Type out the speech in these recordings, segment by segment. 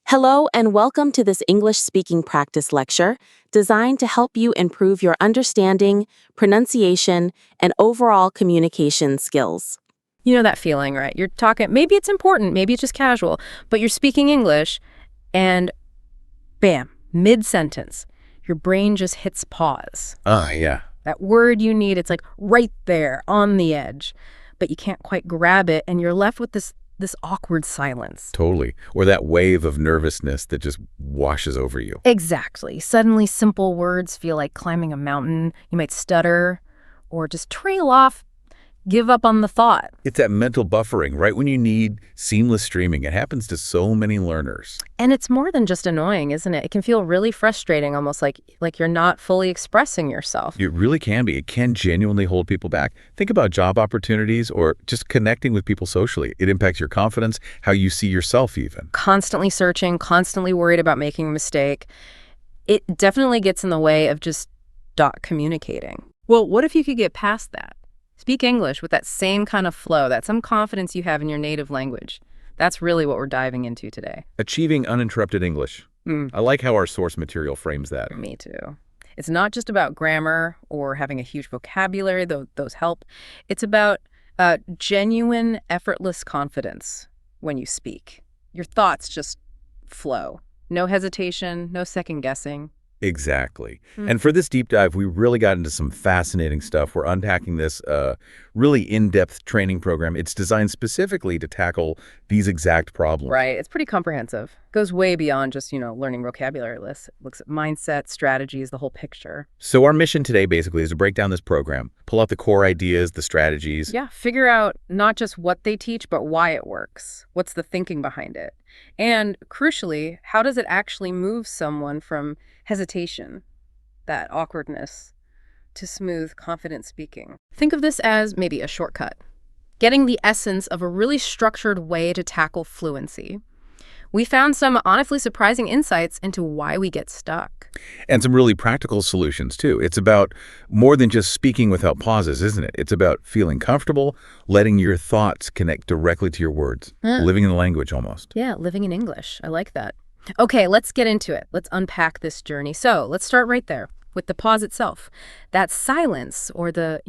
Hello and welcome to this English speaking practice lecture designed to help you improve your understanding, pronunciation, and overall communication skills. You know that feeling, right? You're talking, maybe it's important, maybe it's just casual, but you're speaking English and bam, mid-sentence, your brain just hits pause. Yeah. That word you need, it's like right there on the edge, but you can't quite grab it and you're left with this awkward silence. Totally. Or that wave of nervousness that just washes over you. Exactly. Suddenly simple words feel like climbing a mountain. You might stutter or just trail off, give up on the thought. It's that mental buffering right when you need seamless streaming. It happens to so many learners. And it's more than just annoying, isn't it? It can feel really frustrating, almost like you're not fully expressing yourself. It really can be. It can genuinely hold people back. Think about job opportunities or just connecting with people socially. It impacts your confidence, how you see yourself even. Constantly searching, constantly worried about making a mistake. It definitely gets in the way of just communicating. Well, what if you could get past that? Speak English with that same kind of flow, that some confidence you have in your native language. That's really what we're diving into today. Achieving uninterrupted English. I like how our source material frames that. Me too. It's not just about grammar or having a huge vocabulary, though those help. It's about genuine, effortless confidence when you speak. Your thoughts just flow. No hesitation, no second guessing. Exactly. And for this deep dive, we really got into some fascinating stuff. We're unpacking this really in-depth training program. It's designed specifically to tackle these exact problems. Right. It's pretty comprehensive. Goes way beyond just, learning vocabulary lists. It looks at mindset, strategies, the whole picture. So our mission today basically is to break down this program, pull out the core ideas, the strategies. Yeah, figure out not just what they teach, but why it works. What's the thinking behind it? And crucially, how does it actually move someone from hesitation, that awkwardness, to smooth, confident speaking? Think of this as maybe a shortcut, getting the essence of a really structured way to tackle fluency. We found some honestly surprising insights into why we get stuck. And some really practical solutions, too. It's about more than just speaking without pauses, isn't it? It's about feeling comfortable, letting your thoughts connect directly to your words, living in the language almost. Yeah, living in English. I like that. Okay, let's get into it. Let's unpack this journey. So let's start right there with the pause itself. That silence or that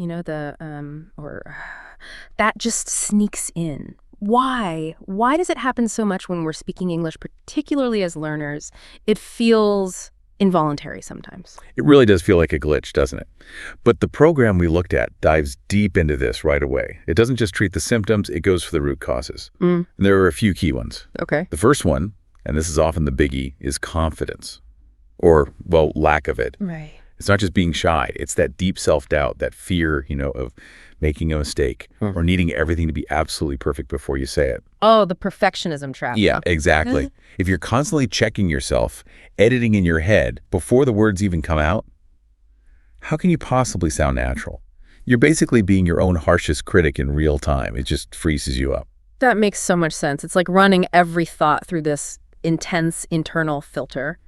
just sneaks in. Why? Why does it happen so much when we're speaking English, particularly as learners? It feels involuntary sometimes. It really does feel like a glitch, doesn't it? But the program we looked at dives deep into this right away. It doesn't just treat the symptoms, it goes for the root causes. And there are a few key ones. Okay. The first one, and this is often the biggie, is confidence. Or, well, lack of it. Right. It's not just being shy. It's that deep self-doubt, that fear, of making a mistake or needing everything to be absolutely perfect before you say it. Oh, the perfectionism trap. Yeah, exactly. If you're constantly checking yourself, editing in your head before the words even come out, how can you possibly sound natural? You're basically being your own harshest critic in real time. It just freezes you up. That makes so much sense. It's like running every thought through this intense internal filter.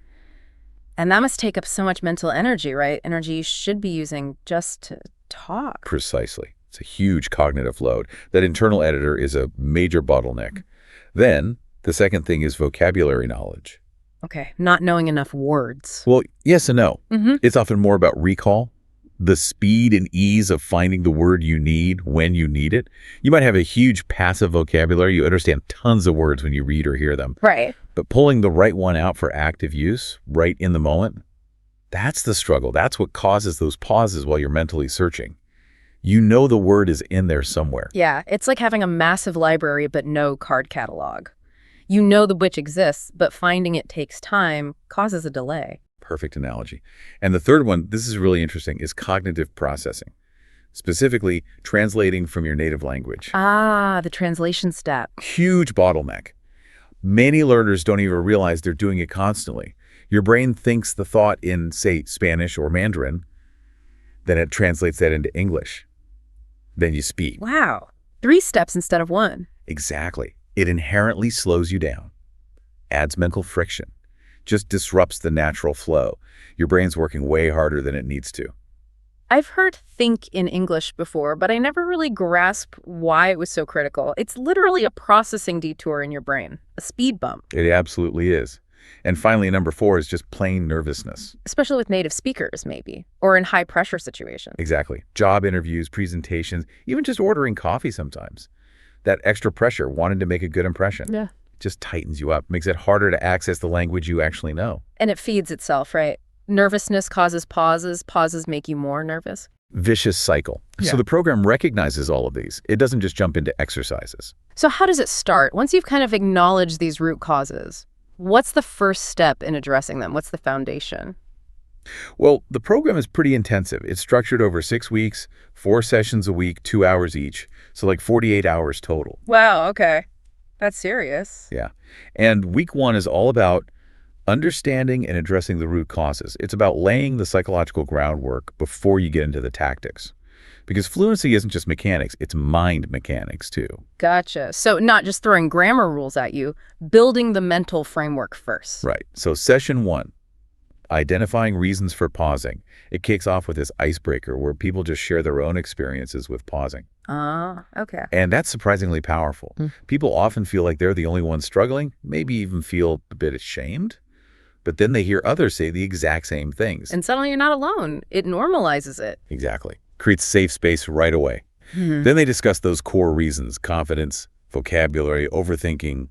And that must take up so much mental energy, right? Energy you should be using just to talk. Precisely. It's a huge cognitive load. That internal editor is a major bottleneck. Then, the second thing is vocabulary knowledge. Okay, not knowing enough words. Well, yes and no. It's often more about recall, the speed and ease of finding the word you need when you need it. You might have a huge passive vocabulary. You understand tons of words when you read or hear them. Right. But pulling the right one out for active use right in the moment, that's the struggle. That's what causes those pauses while you're mentally searching. You know the word is in there somewhere. Yeah, it's like having a massive library but no card catalog. You know the which exists, but finding it takes time, causes a delay. Perfect analogy. And the third one, this is really interesting, is cognitive processing. Specifically, translating from your native language. Ah, the translation step. Huge bottleneck. Many learners don't even realize they're doing it constantly. Your brain thinks the thought in, say, Spanish or Mandarin, then it translates that into English. Then you speak. Wow. 3 steps instead of 1. Exactly. It inherently slows you down, adds mental friction, just disrupts the natural flow. Your brain's working way harder than it needs to. I've heard think in English before, but I never really grasped why it was so critical. It's literally a processing detour in your brain, a speed bump. It absolutely is. And finally, number 4 is just plain nervousness. Especially with native speakers, maybe, or in high-pressure situations. Exactly. Job interviews, presentations, even just ordering coffee sometimes. That extra pressure, wanting to make a good impression. Yeah. Just tightens you up, makes it harder to access the language you actually know. And it feeds itself, right? Nervousness causes pauses. Pauses make you more nervous. Vicious cycle. Yeah. So the program recognizes all of these. It doesn't just jump into exercises. So how does it start? Once you've kind of acknowledged these root causes, what's the first step in addressing them? What's the foundation? Well, the program is pretty intensive. It's structured over 6 weeks, 4 sessions a week, 2 hours each. So like 48 hours total. Wow, okay. That's serious. Yeah. And week 1 is all about understanding and addressing the root causes. It's about laying the psychological groundwork before you get into the tactics. Because fluency isn't just mechanics, it's mind mechanics too. Gotcha. So not just throwing grammar rules at you, building the mental framework first. Right. So session 1, identifying reasons for pausing. It kicks off with this icebreaker where people just share their own experiences with pausing. Okay. And that's surprisingly powerful. People often feel like they're the only ones struggling, maybe even feel a bit ashamed. But then they hear others say the exact same things. And suddenly you're not alone. It normalizes it. Exactly. Creates safe space right away. Then they discuss those core reasons: confidence, vocabulary, overthinking,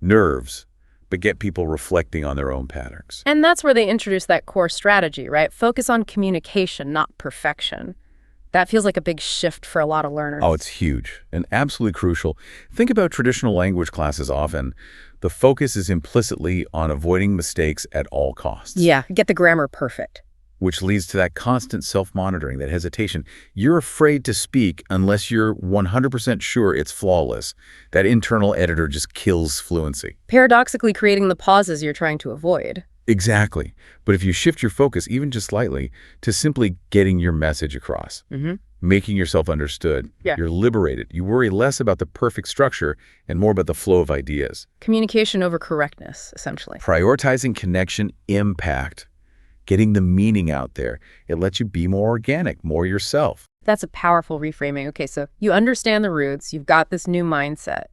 nerves, but get people reflecting on their own patterns. And that's where they introduce that core strategy, right? Focus on communication, not perfection. That feels like a big shift for a lot of learners. Oh, it's huge and absolutely crucial. Think about traditional language classes often. The focus is implicitly on avoiding mistakes at all costs. Yeah, get the grammar perfect. Which leads to that constant self-monitoring, that hesitation. You're afraid to speak unless you're 100% sure it's flawless. That internal editor just kills fluency. Paradoxically creating the pauses you're trying to avoid. Exactly. But if you shift your focus, even just slightly, to simply getting your message across, making yourself understood, you're liberated. You worry less about the perfect structure and more about the flow of ideas. Communication over correctness, essentially. Prioritizing connection, impact, getting the meaning out there. It lets you be more organic, more yourself. That's a powerful reframing. Okay, so you understand the roots, you've got this new mindset.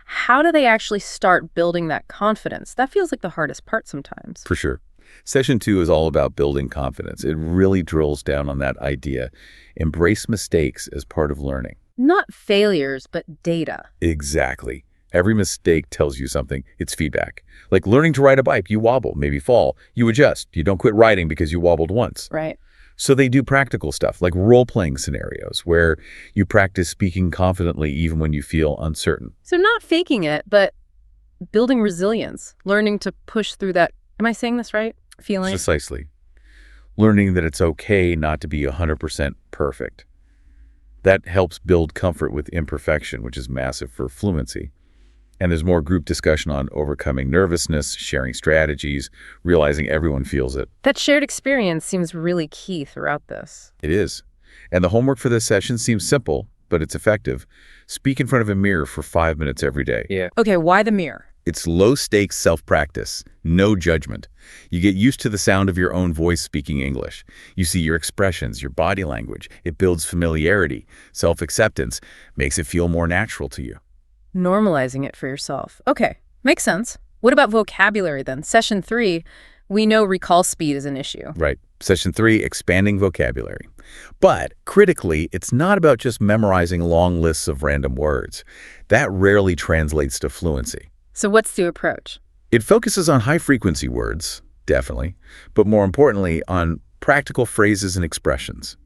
How do they actually start building that confidence? That feels like the hardest part sometimes. For sure. Session 2 is all about building confidence. It really drills down on that idea. Embrace mistakes as part of learning. Not failures, but data. Exactly. Every mistake tells you something. It's feedback. Like learning to ride a bike, you wobble, maybe fall. You adjust. You don't quit riding because you wobbled once. Right. So they do practical stuff like role-playing scenarios where you practice speaking confidently even when you feel uncertain. So not faking it, but building resilience, learning to push through that. Am I saying this right? Feeling? Precisely. Learning that it's okay not to be 100% perfect. That helps build comfort with imperfection, which is massive for fluency. And there's more group discussion on overcoming nervousness, sharing strategies, realizing everyone feels it. That shared experience seems really key throughout this. It is. And the homework for this session seems simple, but it's effective. Speak in front of a mirror for 5 minutes every day. Yeah. Okay, why the mirror? It's low-stakes self-practice, no judgment. You get used to the sound of your own voice speaking English. You see your expressions, your body language. It builds familiarity, self-acceptance, makes it feel more natural to you. Normalizing it for yourself. Okay, makes sense. What about vocabulary then? Session 3, we know recall speed is an issue. Right. Session 3, expanding vocabulary. But critically, it's not about just memorizing long lists of random words. That rarely translates to fluency. So what's the approach? It focuses on high-frequency words, definitely, but more importantly, on practical phrases and expressions,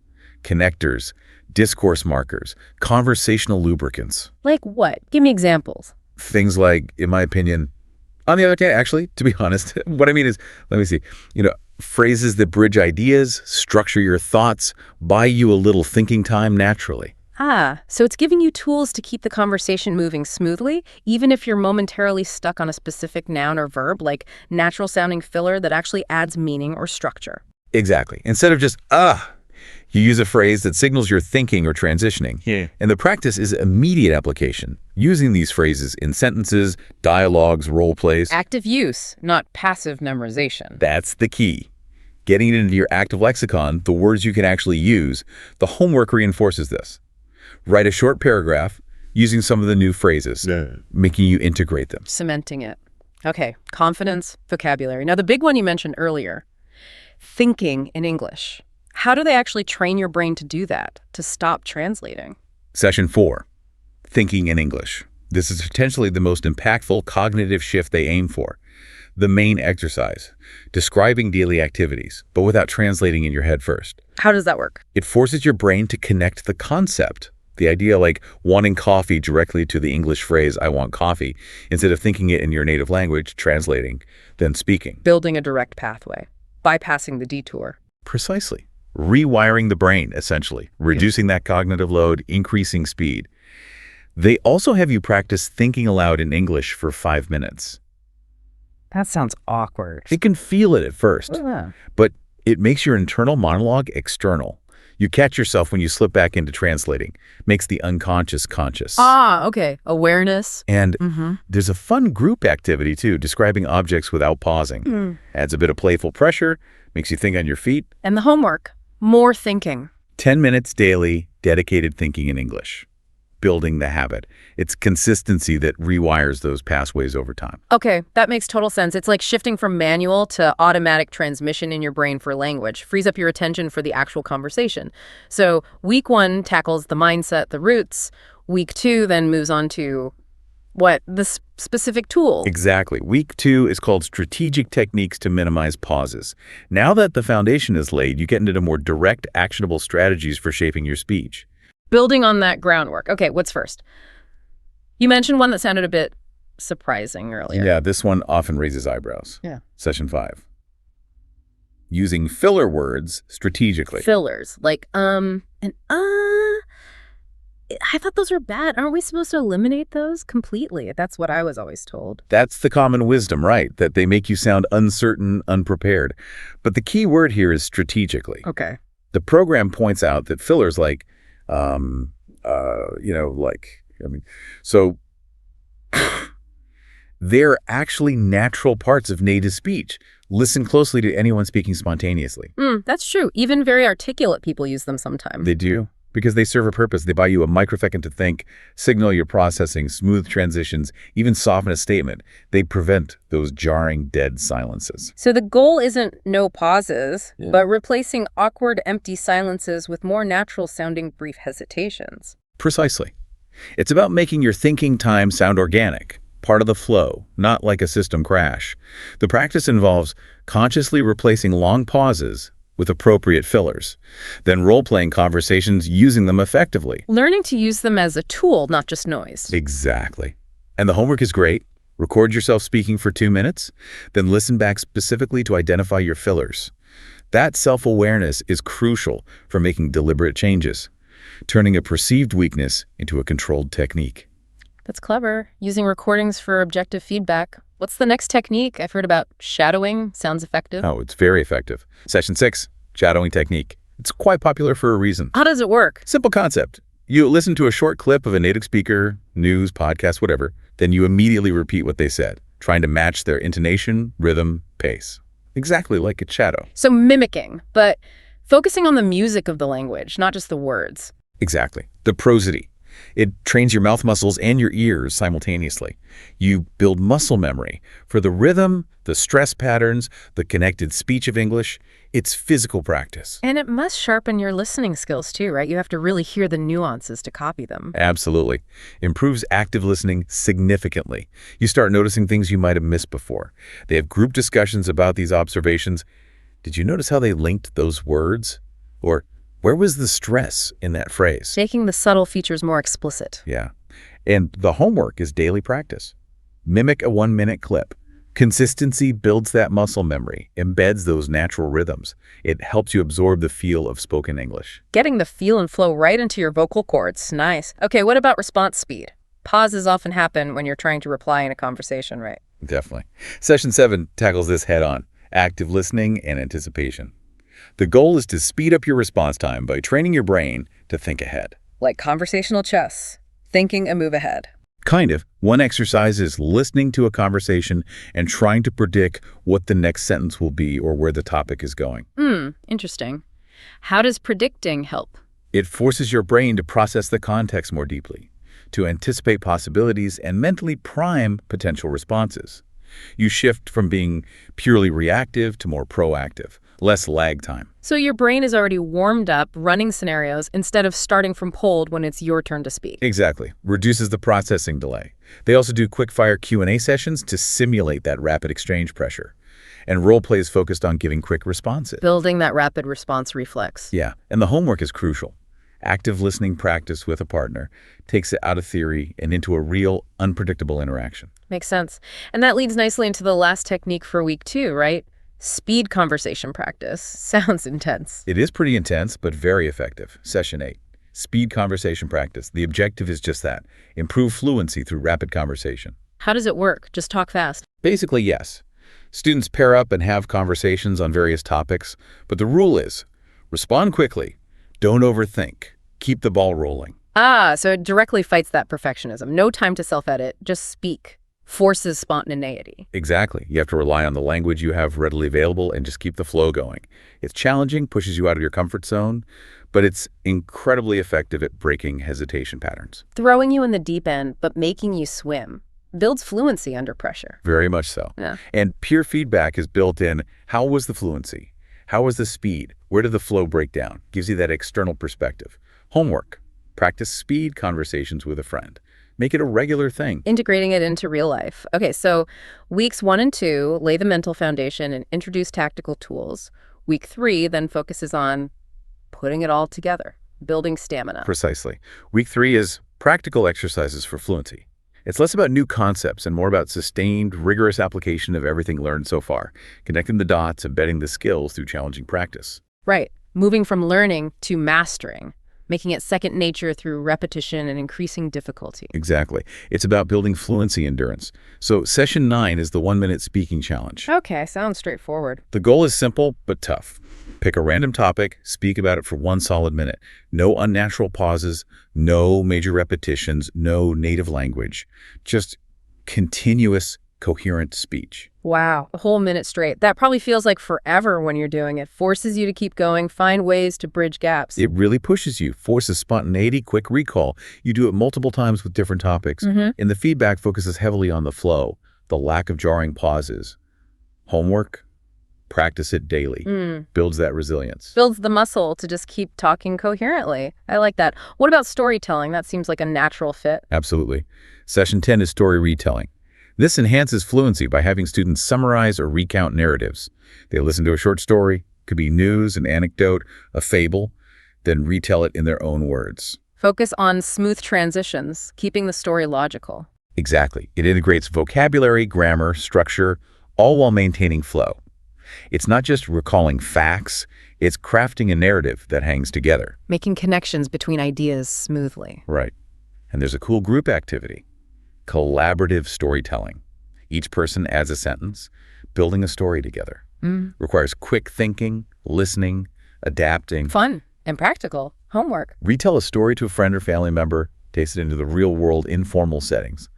connectors, discourse markers, conversational lubricants. Like what? Give me examples. Things like, in my opinion, on the other hand, actually, to be honest, what I mean is, let me see, phrases that bridge ideas, structure your thoughts, buy you a little thinking time naturally. So it's giving you tools to keep the conversation moving smoothly, even if you're momentarily stuck on a specific noun or verb, like natural-sounding filler that actually adds meaning or structure. Exactly. Instead of just, you use a phrase that signals you're thinking or transitioning. Yeah. And the practice is immediate application, using these phrases in sentences, dialogues, role plays. Active use, not passive memorization. That's the key. Getting it into your active lexicon, the words you can actually use, the homework reinforces this. Write a short paragraph using some of the new phrases, making you integrate them. Cementing it. Okay, confidence, vocabulary. Now, the big one you mentioned earlier, thinking in English. How do they actually train your brain to do that, to stop translating? Session 4, thinking in English. This is potentially the most impactful cognitive shift they aim for. The main exercise, describing daily activities, but without translating in your head first. How does that work? It forces your brain to connect the concept. The idea like wanting coffee directly to the English phrase, I want coffee, instead of thinking it in your native language, translating, then speaking. Building a direct pathway, bypassing the detour. Precisely. Rewiring the brain, essentially. Reducing that cognitive load, increasing speed. They also have you practice thinking aloud in English for 5 minutes. That sounds awkward. It can feel it at first, but it makes your internal monologue external. You catch yourself when you slip back into translating, makes the unconscious conscious. Ah, okay. Awareness. And there's a fun group activity, too, describing objects without pausing. Adds a bit of playful pressure, makes you think on your feet. And the homework, more thinking. 10 minutes daily, dedicated thinking in English. Building the habit. It's consistency that rewires those pathways over time. Okay, that makes total sense. It's like shifting from manual to automatic transmission in your brain for language, frees up your attention for the actual conversation. So week 1 tackles the mindset, the roots. Week 2 then moves on to the specific tool. Exactly. Week 2 is called strategic techniques to minimize pauses. Now that the foundation is laid, you get into more direct, actionable strategies for shaping your speech. Building on that groundwork. Okay, what's first? You mentioned one that sounded a bit surprising earlier. Yeah, this one often raises eyebrows. Yeah. Session 5. Using filler words strategically. Fillers, like and I thought those were bad. Aren't we supposed to eliminate those completely? That's what I was always told. That's the common wisdom, right? That they make you sound uncertain, unprepared. But the key word here is strategically. Okay. The program points out that fillers so they're actually natural parts of native speech. Listen closely to anyone speaking spontaneously. That's true. Even very articulate people use them sometimes. They do, because they serve a purpose. They buy you a microsecond to think, signal your processing, smooth transitions, even soften a statement. They prevent those jarring, dead silences. So the goal isn't no pauses, but replacing awkward, empty silences with more natural-sounding brief hesitations. Precisely. It's about making your thinking time sound organic, part of the flow, not like a system crash. The practice involves consciously replacing long pauses with appropriate fillers, then role-playing conversations using them effectively. Learning to use them as a tool, not just noise. Exactly. And the homework is great. Record yourself speaking for 2 minutes, then listen back specifically to identify your fillers. That self-awareness is crucial for making deliberate changes, turning a perceived weakness into a controlled technique. That's clever. Using recordings for objective feedback. What's the next technique? I've heard about shadowing. Sounds effective. Oh, it's very effective. Session 6, shadowing technique. It's quite popular for a reason. How does it work? Simple concept. You listen to a short clip of a native speaker, news, podcast, whatever, then you immediately repeat what they said, trying to match their intonation, rhythm, pace. Exactly like a shadow. So mimicking, but focusing on the music of the language, not just the words. Exactly. The prosody. It trains your mouth muscles and your ears simultaneously. You build muscle memory for the rhythm, the stress patterns, the connected speech of English. It's physical practice. And it must sharpen your listening skills too, right? You have to really hear the nuances to copy them. Absolutely. Improves active listening significantly. You start noticing things you might have missed before. They have group discussions about these observations. Did you notice how they linked those words? Or where was the stress in that phrase? Making the subtle features more explicit. Yeah. And the homework is daily practice. Mimic a 1-minute clip. Consistency builds that muscle memory, embeds those natural rhythms. It helps you absorb the feel of spoken English. Getting the feel and flow right into your vocal cords. Nice. Okay, what about response speed? Pauses often happen when you're trying to reply in a conversation, right? Definitely. Session 7 tackles this head on. Active listening and anticipation. The goal is to speed up your response time by training your brain to think ahead. Like conversational chess, thinking a move ahead. Kind of. One exercise is listening to a conversation and trying to predict what the next sentence will be or where the topic is going. Interesting. How does predicting help? It forces your brain to process the context more deeply, to anticipate possibilities and mentally prime potential responses. You shift from being purely reactive to more proactive, less lag time. So your brain is already warmed up running scenarios instead of starting from cold when it's your turn to speak. Exactly. Reduces the processing delay. They also do quick-fire Q&A sessions to simulate that rapid exchange pressure. And role play is focused on giving quick responses. Building that rapid response reflex. Yeah, and the homework is crucial. Active listening practice with a partner takes it out of theory and into a real, unpredictable interaction. Makes sense. And that leads nicely into the last technique for week 2, right? Speed conversation practice. Sounds intense. It is pretty intense, but very effective. Session 8. Speed conversation practice. The objective is just that. Improve fluency through rapid conversation. How does it work? Just talk fast. Basically, yes. Students pair up and have conversations on various topics, but the rule is, respond quickly, don't overthink, keep the ball rolling. So it directly fights that perfectionism. No time to self-edit, just speak. Forces spontaneity. Exactly. You have to rely on the language you have readily available and just keep the flow going. It's challenging, pushes you out of your comfort zone, but it's incredibly effective at breaking hesitation patterns. Throwing you in the deep end, but making you swim. Builds fluency under pressure. Very much so. Yeah. And peer feedback is built in. How was the fluency? How was the speed? Where did the flow break down? Gives you that external perspective. Homework. Practice speed conversations with a friend. Make it a regular thing. Integrating it into real life. Okay, so weeks 1 and 2 lay the mental foundation and introduce tactical tools. Week 3 then focuses on putting it all together, building stamina. Precisely. Week 3 is practical exercises for fluency. It's less about new concepts and more about sustained, rigorous application of everything learned so far, connecting the dots, embedding the skills through challenging practice. Right. Moving from learning to mastering, making it second nature through repetition and increasing difficulty. Exactly. It's about building fluency endurance. So session 9 is the 1-minute speaking challenge. Okay, sounds straightforward. The goal is simple but tough. Pick a random topic, speak about it for 1 solid minute. No unnatural pauses, no major repetitions, no native language. Just continuous, coherent speech. Wow, a whole minute straight. That probably feels like forever when you're doing it. Forces you to keep going, find ways to bridge gaps. It really pushes you, forces spontaneity, quick recall. You do it multiple times with different topics. And the feedback focuses heavily on the flow, the lack of jarring pauses. Homework, practice it daily. Builds that resilience. Builds the muscle to just keep talking coherently. I like that. What about storytelling? That seems like a natural fit. Absolutely. Session 10 is story retelling. This enhances fluency by having students summarize or recount narratives. They listen to a short story, could be news, an anecdote, a fable, then retell it in their own words. Focus on smooth transitions, keeping the story logical. Exactly. It integrates vocabulary, grammar, structure, all while maintaining flow. It's not just recalling facts, it's crafting a narrative that hangs together. Making connections between ideas smoothly. Right. And there's a cool group activity. Collaborative storytelling. Each person adds a sentence, building a story together. Requires quick thinking, listening, adapting. Fun and practical. Homework. Retell a story to a friend or family member, taste it into the real-world informal settings,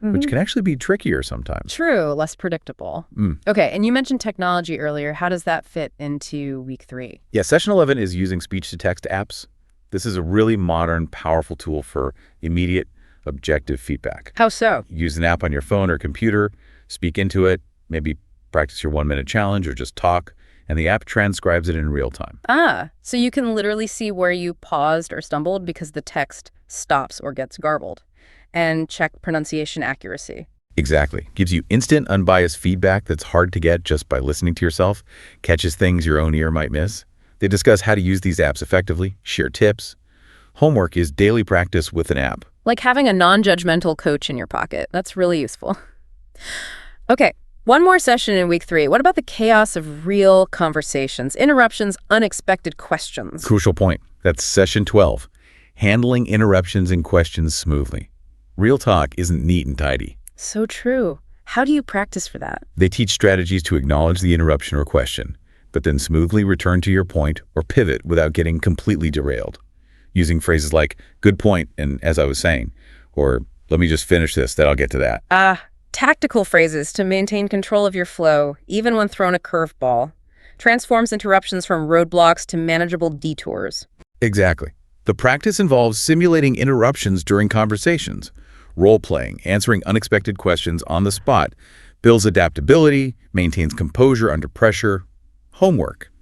which can actually be trickier sometimes. True, less predictable. Okay, and you mentioned technology earlier. How does that fit into week 3? Yeah, session 11 is using speech-to-text apps. This is a really modern, powerful tool for immediate, objective feedback. How so? Use an app on your phone or computer, speak into it, maybe practice your 1-minute challenge or just talk, and the app transcribes it in real time. So you can literally see where you paused or stumbled because the text stops or gets garbled, and check pronunciation accuracy. Exactly. Gives you instant, unbiased feedback that's hard to get just by listening to yourself, catches things your own ear might miss. They discuss how to use these apps effectively, share tips. Homework is daily practice with an app. Like having a non-judgmental coach in your pocket. That's really useful. Okay, one more session in week 3. What about the chaos of real conversations, interruptions, unexpected questions? Crucial point. That's session 12. Handling interruptions and questions smoothly. Real talk isn't neat and tidy. So true. How do you practice for that? They teach strategies to acknowledge the interruption or question, but then smoothly return to your point or pivot without getting completely derailed. Using phrases like, good point, and as I was saying, or let me just finish this, then I'll get to that. Tactical phrases to maintain control of your flow, even when thrown a curveball. Transforms interruptions from roadblocks to manageable detours. Exactly. The practice involves simulating interruptions during conversations, role-playing, answering unexpected questions on the spot, Builds adaptability, maintains composure under pressure. Homework.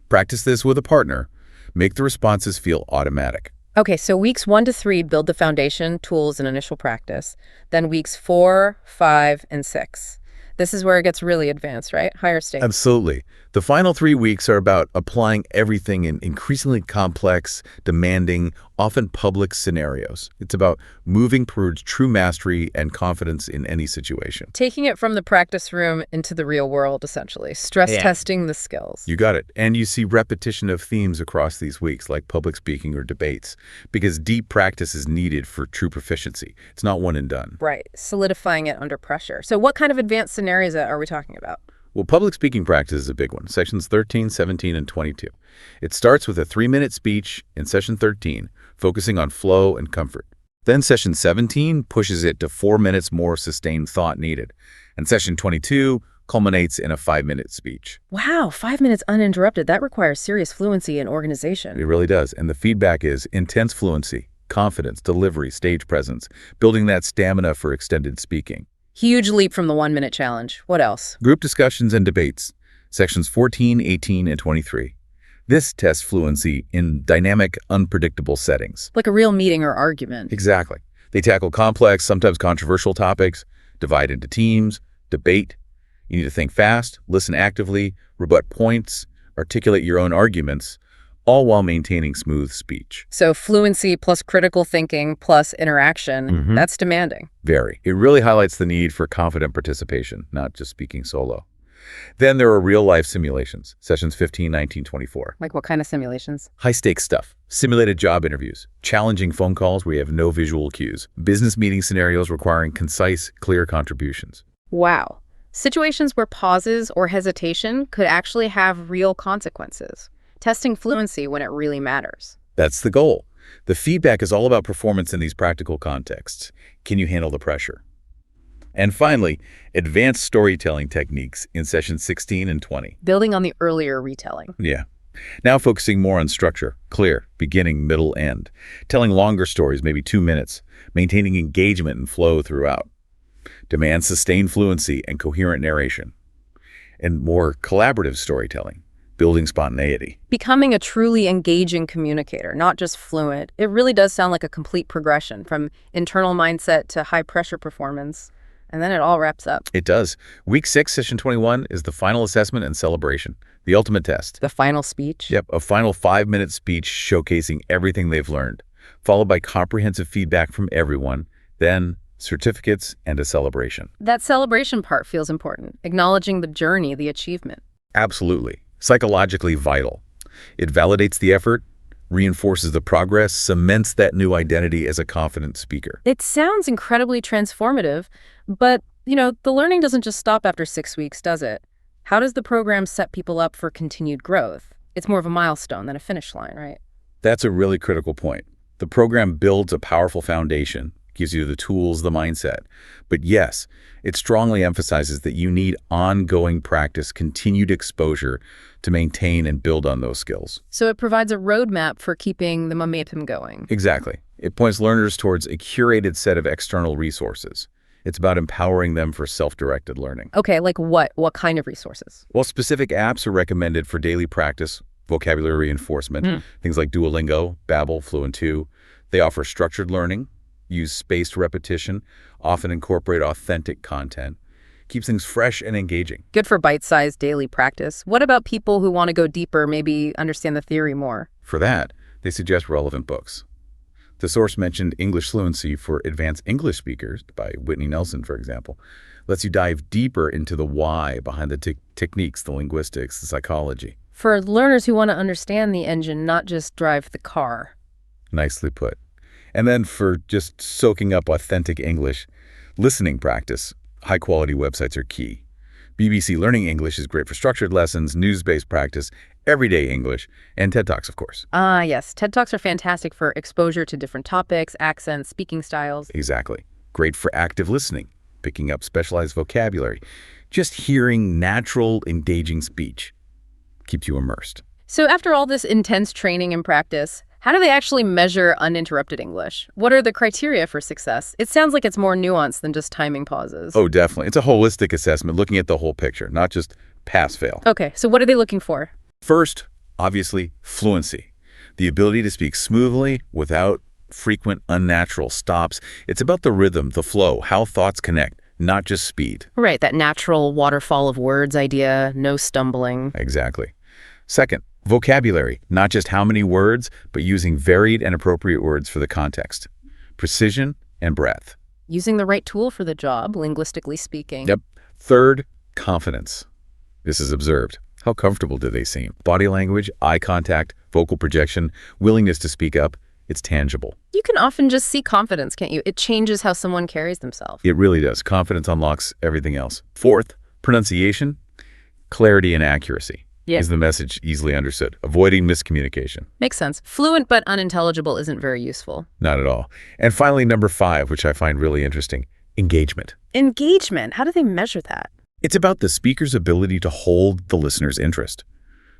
Practice this with a partner. Make the responses feel automatic. Okay, so weeks 1 to 3 build the foundation, tools, and initial practice. Then weeks 4, 5, and 6. This is where it gets really advanced, right? Higher stakes. Absolutely. The final 3 weeks are about applying everything in increasingly complex, demanding, often public scenarios. It's about moving towards true mastery and confidence in any situation. Taking it from the practice room into the real world, essentially. Stress testing the skills. You got it. And you see repetition of themes across these weeks, like public speaking or debates, because deep practice is needed for true proficiency. It's not one and done. Right. Solidifying it under pressure. So what kind of advanced scenarios are we talking about? Well, public speaking practice is a big one, sections 13, 17, and 22. It starts with a 3-minute speech in session 13, focusing on flow and comfort. Then session 17 pushes it to 4 minutes more sustained thought needed. And session 22 culminates in a 5-minute speech. Wow, 5 minutes uninterrupted. That requires serious fluency and organization. It really does. And the feedback is intense fluency, confidence, delivery, stage presence, building that stamina for extended speaking. Huge leap from the 1-minute challenge. What else? Group discussions and debates, sections 14, 18, and 23. This tests fluency in dynamic, unpredictable settings. Like a real meeting or argument. Exactly. They tackle complex, sometimes controversial topics, divide into teams, debate. You need to think fast, listen actively, rebut points, articulate your own arguments, all while maintaining smooth speech. So fluency plus critical thinking plus interaction, that's demanding. Very. It really highlights the need for confident participation, not just speaking solo. Then there are real-life simulations, sessions 15, 19, 24. Like what kind of simulations? High-stakes stuff, simulated job interviews, challenging phone calls where you have no visual cues, business meeting scenarios requiring concise, clear contributions. Wow. Situations where pauses or hesitation could actually have real consequences. Testing fluency when it really matters. That's the goal. The feedback is all about performance in these practical contexts. Can you handle the pressure? And finally, advanced storytelling techniques in sessions 16 and 20. Building on the earlier retelling. Yeah. Now focusing more on structure, clear, beginning, middle, end. Telling longer stories, maybe 2 minutes. Maintaining engagement and flow throughout. Demands sustained fluency and coherent narration. And more collaborative storytelling. Building spontaneity. Becoming a truly engaging communicator, not just fluent. It really does sound like a complete progression from internal mindset to high-pressure performance. And then it all wraps up. It does. Week 6, session 21 is the final assessment and celebration, the ultimate test. The final speech? Yep, a final 5-minute speech showcasing everything they've learned, followed by comprehensive feedback from everyone, then certificates and a celebration. That celebration part feels important, acknowledging the journey, the achievement. Absolutely. Psychologically vital. It validates the effort, reinforces the progress, cements that new identity as a confident speaker. It sounds incredibly transformative, but, the learning doesn't just stop after 6 weeks, does it? How does the program set people up for continued growth? It's more of a milestone than a finish line, right? That's a really critical point. The program builds a powerful foundation, gives you the tools, the mindset. But yes, it strongly emphasizes that you need ongoing practice, continued exposure to maintain and build on those skills. So it provides a roadmap for keeping the momentum going. Exactly. It points learners towards a curated set of external resources. It's about empowering them for self-directed learning. Okay, like what? What kind of resources? Well, specific apps are recommended for daily practice, vocabulary reinforcement, things like Duolingo, Babbel, Fluency. They offer structured learning, use spaced repetition, often incorporate authentic content, keeps things fresh and engaging. Good for bite-sized daily practice. What about people who want to go deeper, maybe understand the theory more? For that, they suggest relevant books. The source mentioned English Fluency for Advanced English Speakers by Whitney, for example, lets you dive deeper into the why behind the techniques, the linguistics, the psychology. For learners who want to understand the engine, not just drive the car. Nicely put. And then for just soaking up authentic English, listening practice, high-quality websites are key. BBC Learning English is great for structured lessons, news-based practice, everyday English, and TED Talks, of course. Yes. TED Talks are fantastic for exposure to different topics, accents, speaking styles. Exactly. Great for active listening, picking up specialized vocabulary. Just hearing natural, engaging speech keeps you immersed. So after all this intense training and practice, How do they actually measure uninterrupted English? What are the criteria for success? It sounds like it's more nuanced than just timing pauses. Oh, definitely. It's a holistic assessment looking at the whole picture, not just pass-fail. Okay, so what are they looking for? First, obviously, fluency. The ability to speak smoothly without frequent unnatural stops. It's about the rhythm, the flow, how thoughts connect, not just speed. Right, that natural waterfall of words idea, no stumbling. Exactly. Second, vocabulary, not just how many words, but using varied and appropriate words for the context. Precision and breadth. Using the right tool for the job, linguistically speaking. Yep. Third, confidence. This is observed. How comfortable do they seem? Body language, eye contact, vocal projection, willingness to speak up. It's tangible. You can often just see confidence, can't you? It changes how someone carries themselves. It really does. Confidence unlocks everything else. Fourth, pronunciation, clarity and accuracy. Yeah. Is the message easily understood? Avoiding miscommunication. Makes sense. Fluent but unintelligible isn't very useful. Not at all. And finally, number 5, which I find really interesting, engagement. Engagement. How do they measure that? It's about the speaker's ability to hold the listener's interest,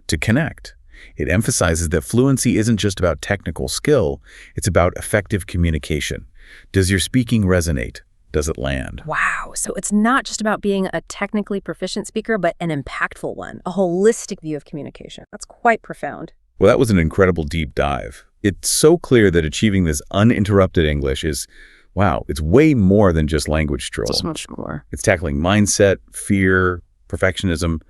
to connect. It emphasizes that fluency isn't just about technical skill, it's about effective communication. Does your speaking resonate? Does it land? Wow. So it's not just about being a technically proficient speaker, but an impactful one, a holistic view of communication. That's quite profound. Well, that was an incredible deep dive. It's so clear that achieving this uninterrupted English is, wow, it's way more than just language drill. So much more. It's tackling mindset, fear, perfectionism,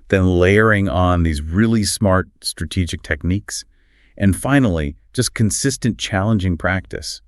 then layering on these really smart strategic techniques. And finally, just consistent challenging practice.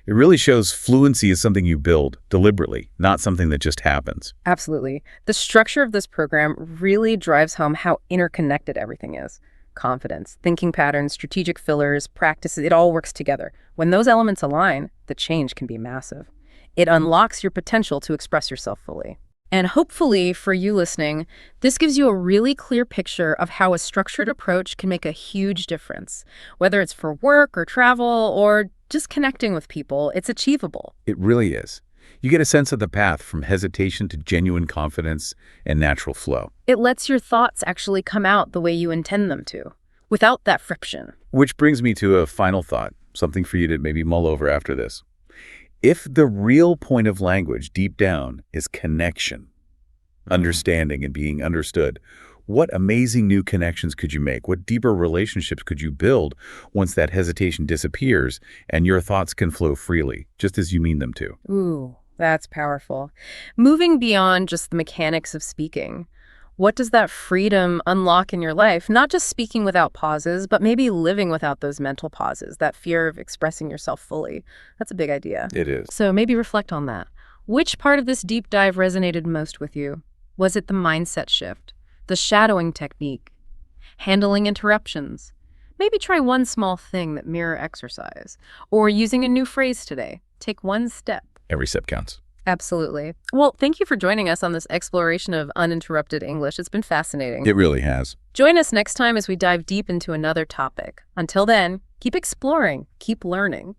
It really shows fluency is something you build deliberately, not something that just happens. Absolutely. The structure of this program really drives home how interconnected everything is. Confidence, thinking patterns, strategic fillers, practices, it all works together. When those elements align, the change can be massive. It unlocks your potential to express yourself fully. And hopefully, for you listening, this gives you a really clear picture of how a structured approach can make a huge difference. Whether it's for work or travel or just connecting with people, it's achievable. It really is. You get a sense of the path from hesitation to genuine confidence and natural flow. It lets your thoughts actually come out the way you intend them to, without that friction. Which brings me to a final thought, something for you to maybe mull over after this. If the real point of language deep down is connection, understanding and being understood, what amazing new connections could you make? What deeper relationships could you build once that hesitation disappears and your thoughts can flow freely, just as you mean them to? Ooh, that's powerful. Moving beyond just the mechanics of speaking, what does that freedom unlock in your life? Not just speaking without pauses, but maybe living without those mental pauses, that fear of expressing yourself fully. That's a big idea. It is. So maybe reflect on that. Which part of this deep dive resonated most with you? Was it the mindset shift, the shadowing technique, handling interruptions? Maybe try one small thing that mirror exercise, or using a new phrase today. Take one step. Every step counts. Absolutely. Well, thank you for joining us on this exploration of uninterrupted English. It's been fascinating. It really has. Join us next time as we dive deep into another topic. Until then, keep exploring, keep learning.